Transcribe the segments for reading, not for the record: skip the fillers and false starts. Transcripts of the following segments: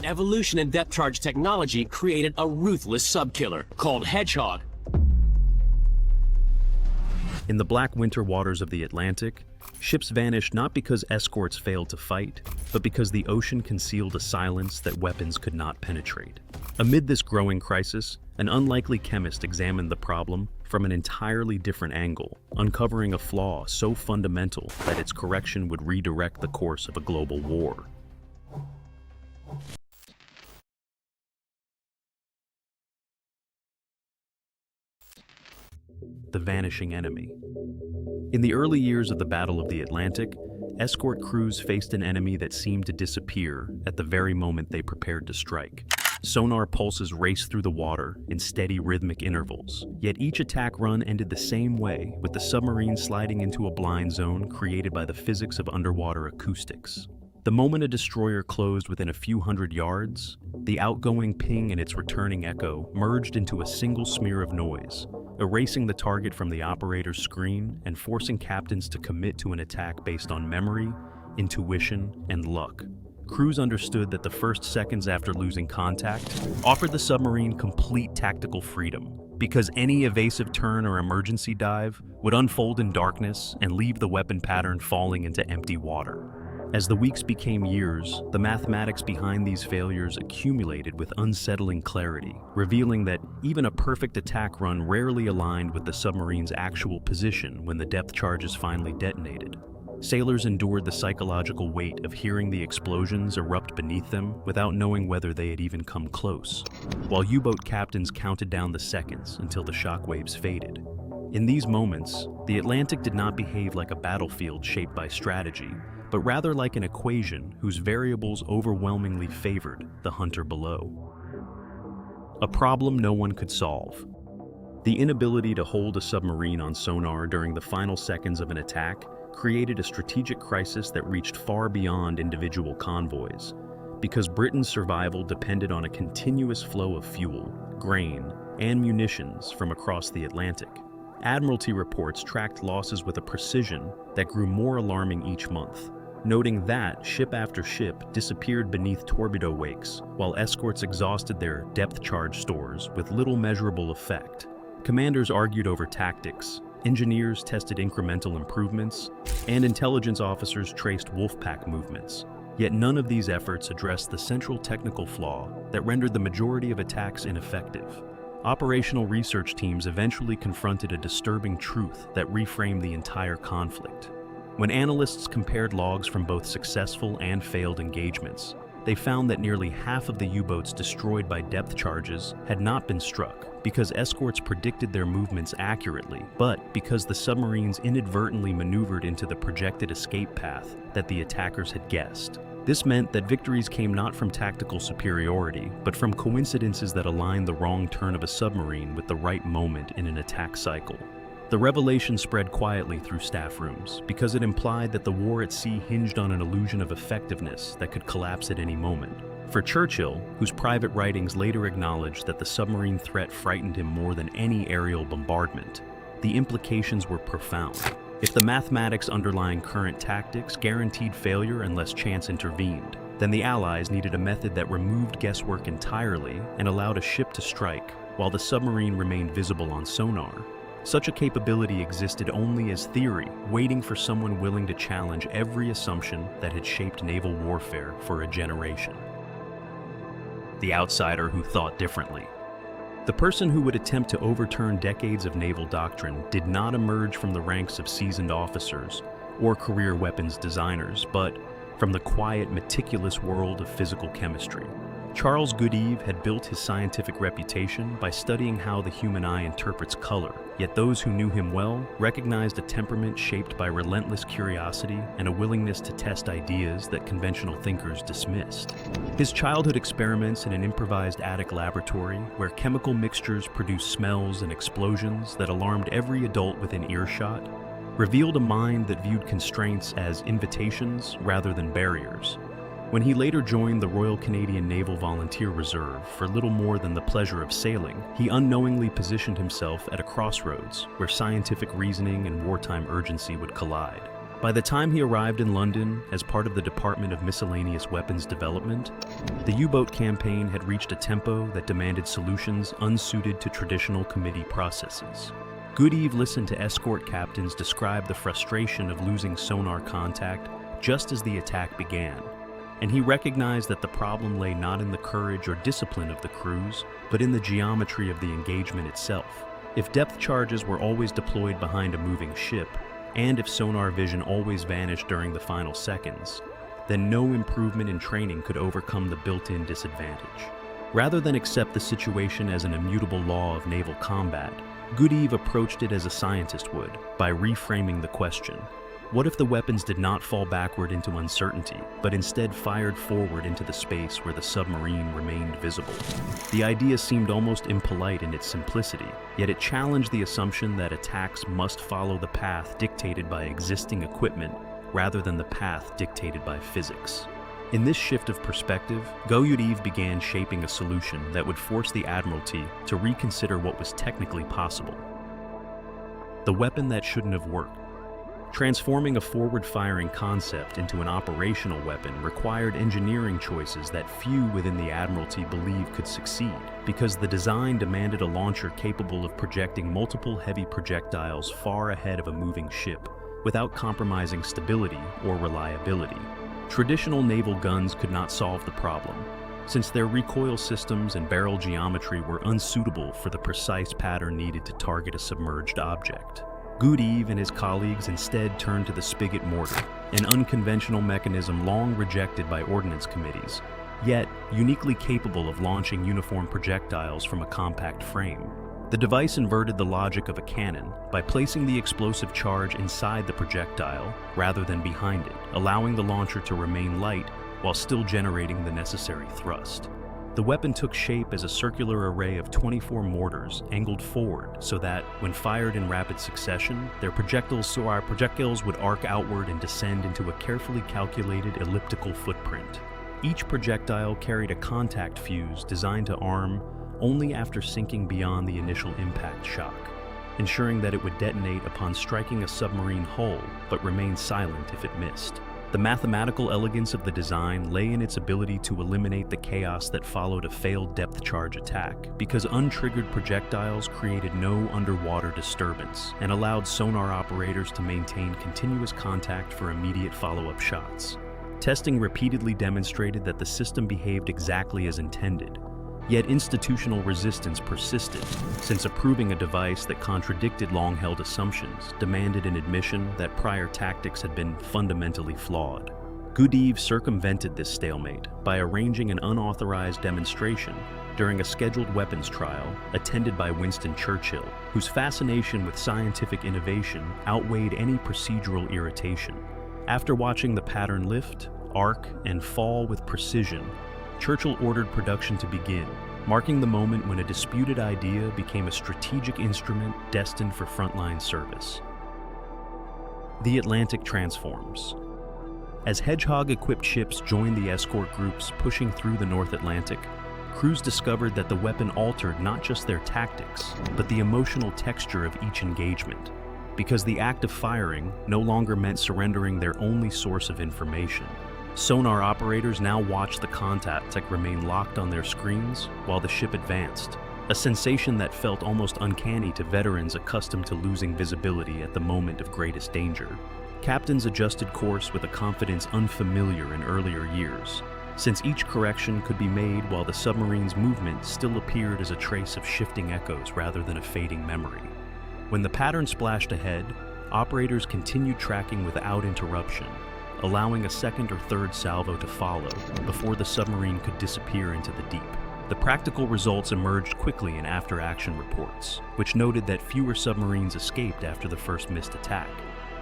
An evolution in depth charge technology created a ruthless sub-killer called Hedgehog. In the black winter waters of the Atlantic, ships vanished not because escorts failed to fight, but because the ocean concealed a silence that weapons could not penetrate. Amid this growing crisis, an unlikely chemist examined the problem from an entirely different angle, uncovering a flaw so fundamental that its correction would redirect the course of a global war. The vanishing enemy. In the early years of the Battle of the Atlantic, escort crews faced an enemy that seemed to disappear at the very moment they prepared to strike. Sonar pulses raced through the water in steady rhythmic intervals, yet each attack run ended the same way, with the submarine sliding into a blind zone created by the physics of underwater acoustics. The moment a destroyer closed within a few hundred yards, the outgoing ping and its returning echo merged into a single smear of noise, erasing the target from the operator's screen and forcing captains to commit to an attack based on memory, intuition, and luck. Crews understood that the first seconds after losing contact offered the submarine complete tactical freedom, because any evasive turn or emergency dive would unfold in darkness and leave the weapon pattern falling into empty water. As the weeks became years, the mathematics behind these failures accumulated with unsettling clarity, revealing that even a perfect attack run rarely aligned with the submarine's actual position when the depth charges finally detonated. Sailors endured the psychological weight of hearing the explosions erupt beneath them without knowing whether they had even come close, while U-boat captains counted down the seconds until the shockwaves faded. In these moments, the Atlantic did not behave like a battlefield shaped by strategy, but rather like an equation whose variables overwhelmingly favored the hunter below. A problem no one could solve. The inability to hold a submarine on sonar during the final seconds of an attack created a strategic crisis that reached far beyond individual convoys, because Britain's survival depended on a continuous flow of fuel, grain, and munitions from across the Atlantic. Admiralty reports tracked losses with a precision that grew more alarming each month, noting that ship after ship disappeared beneath torpedo wakes, while escorts exhausted their depth charge stores with little measurable effect. Commanders argued over tactics, engineers tested incremental improvements, and intelligence officers traced wolfpack movements. Yet none of these efforts addressed the central technical flaw that rendered the majority of attacks ineffective. Operational research teams eventually confronted a disturbing truth that reframed the entire conflict. When analysts compared logs from both successful and failed engagements, they found that nearly half of the U-boats destroyed by depth charges had not been struck because escorts predicted their movements accurately, but because the submarines inadvertently maneuvered into the projected escape path that the attackers had guessed. This meant that victories came not from tactical superiority, but from coincidences that aligned the wrong turn of a submarine with the right moment in an attack cycle. The revelation spread quietly through staff rooms because it implied that the war at sea hinged on an illusion of effectiveness that could collapse at any moment. For Churchill, whose private writings later acknowledged that the submarine threat frightened him more than any aerial bombardment, the implications were profound. If the mathematics underlying current tactics guaranteed failure unless chance intervened, then the Allies needed a method that removed guesswork entirely and allowed a ship to strike while the submarine remained visible on sonar. Such a capability existed only as theory, waiting for someone willing to challenge every assumption that had shaped naval warfare for a generation. The outsider who thought differently. The person who would attempt to overturn decades of naval doctrine did not emerge from the ranks of seasoned officers or career weapons designers, but from the quiet, meticulous world of physical chemistry. Charles Goodeve had built his scientific reputation by studying how the human eye interprets color, yet those who knew him well recognized a temperament shaped by relentless curiosity and a willingness to test ideas that conventional thinkers dismissed. His childhood experiments in an improvised attic laboratory where chemical mixtures produced smells and explosions that alarmed every adult within earshot revealed a mind that viewed constraints as invitations rather than barriers. When he later joined the Royal Canadian Naval Volunteer Reserve for little more than the pleasure of sailing, he unknowingly positioned himself at a crossroads where scientific reasoning and wartime urgency would collide. By the time he arrived in London as part of the Department of Miscellaneous Weapons Development, the U-boat campaign had reached a tempo that demanded solutions unsuited to traditional committee processes. Goodeve listened to escort captains describe the frustration of losing sonar contact just as the attack began, and he recognized that the problem lay not in the courage or discipline of the crews, but in the geometry of the engagement itself. If depth charges were always deployed behind a moving ship, and if sonar vision always vanished during the final seconds, then no improvement in training could overcome the built-in disadvantage. Rather than accept the situation as an immutable law of naval combat, Goodeve approached it as a scientist would, by reframing the question. What if the weapons did not fall backward into uncertainty, but instead fired forward into the space where the submarine remained visible? The idea seemed almost impolite in its simplicity, yet it challenged the assumption that attacks must follow the path dictated by existing equipment rather than the path dictated by physics. In this shift of perspective, Goodeve began shaping a solution that would force the Admiralty to reconsider what was technically possible. The weapon that shouldn't have worked. Transforming a forward-firing concept into an operational weapon required engineering choices that few within the Admiralty believed could succeed, because the design demanded a launcher capable of projecting multiple heavy projectiles far ahead of a moving ship, without compromising stability or reliability. Traditional naval guns could not solve the problem, since their recoil systems and barrel geometry were unsuitable for the precise pattern needed to target a submerged object. Goodeve and his colleagues instead turned to the spigot mortar, an unconventional mechanism long rejected by ordnance committees, yet uniquely capable of launching uniform projectiles from a compact frame. The device inverted the logic of a cannon by placing the explosive charge inside the projectile rather than behind it, allowing the launcher to remain light while still generating the necessary thrust. The weapon took shape as a circular array of 24 mortars angled forward so that, when fired in rapid succession, their projectiles would arc outward and descend into a carefully calculated elliptical footprint. Each projectile carried a contact fuse designed to arm only after sinking beyond the initial impact shock, ensuring that it would detonate upon striking a submarine hull but remain silent if it missed. The mathematical elegance of the design lay in its ability to eliminate the chaos that followed a failed depth charge attack, because untriggered projectiles created no underwater disturbance and allowed sonar operators to maintain continuous contact for immediate follow-up shots. Testing repeatedly demonstrated that the system behaved exactly as intended, yet institutional resistance persisted, since approving a device that contradicted long-held assumptions demanded an admission that prior tactics had been fundamentally flawed. Goodeve circumvented this stalemate by arranging an unauthorized demonstration during a scheduled weapons trial attended by Winston Churchill, whose fascination with scientific innovation outweighed any procedural irritation. After watching the pattern lift, arc, and fall with precision, Churchill ordered production to begin, marking the moment when a disputed idea became a strategic instrument destined for frontline service. The Atlantic transforms. As Hedgehog-equipped ships joined the escort groups pushing through the North Atlantic, crews discovered that the weapon altered not just their tactics, but the emotional texture of each engagement, because the act of firing no longer meant surrendering their only source of information. Sonar operators now watched the contact remain locked on their screens while the ship advanced, a sensation that felt almost uncanny to veterans accustomed to losing visibility at the moment of greatest danger. Captains adjusted course with a confidence unfamiliar in earlier years, since each correction could be made while the submarine's movement still appeared as a trace of shifting echoes rather than a fading memory. When the pattern splashed ahead, operators continued tracking without interruption, allowing a second or third salvo to follow before the submarine could disappear into the deep. The practical results emerged quickly in after-action reports, which noted that fewer submarines escaped after the first missed attack,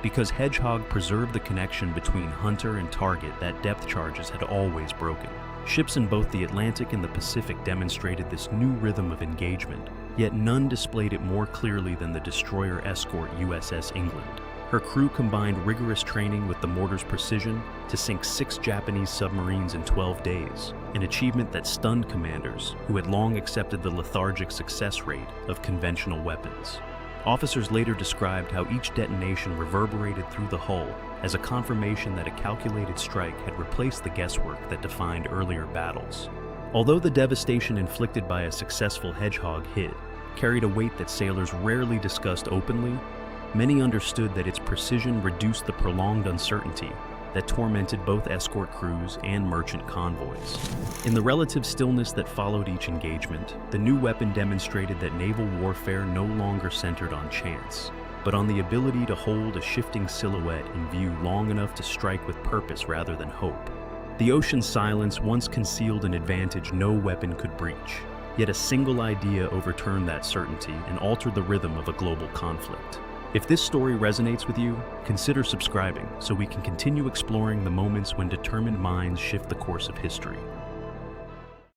because Hedgehog preserved the connection between hunter and target that depth charges had always broken. Ships in both the Atlantic and the Pacific demonstrated this new rhythm of engagement, yet none displayed it more clearly than the destroyer escort USS England. Her crew combined rigorous training with the mortar's precision to sink 6 Japanese submarines in 12 days, an achievement that stunned commanders who had long accepted the lethargic success rate of conventional weapons. Officers later described how each detonation reverberated through the hull as a confirmation that a calculated strike had replaced the guesswork that defined earlier battles. Although the devastation inflicted by a successful Hedgehog hit carried a weight that sailors rarely discussed openly, many understood that its precision reduced the prolonged uncertainty that tormented both escort crews and merchant convoys. In the relative stillness that followed each engagement, the new weapon demonstrated that naval warfare no longer centered on chance, but on the ability to hold a shifting silhouette in view long enough to strike with purpose rather than hope. The ocean's silence once concealed an advantage no weapon could breach, yet a single idea overturned that certainty and altered the rhythm of a global conflict. If this story resonates with you, consider subscribing so we can continue exploring the moments when determined minds shift the course of history.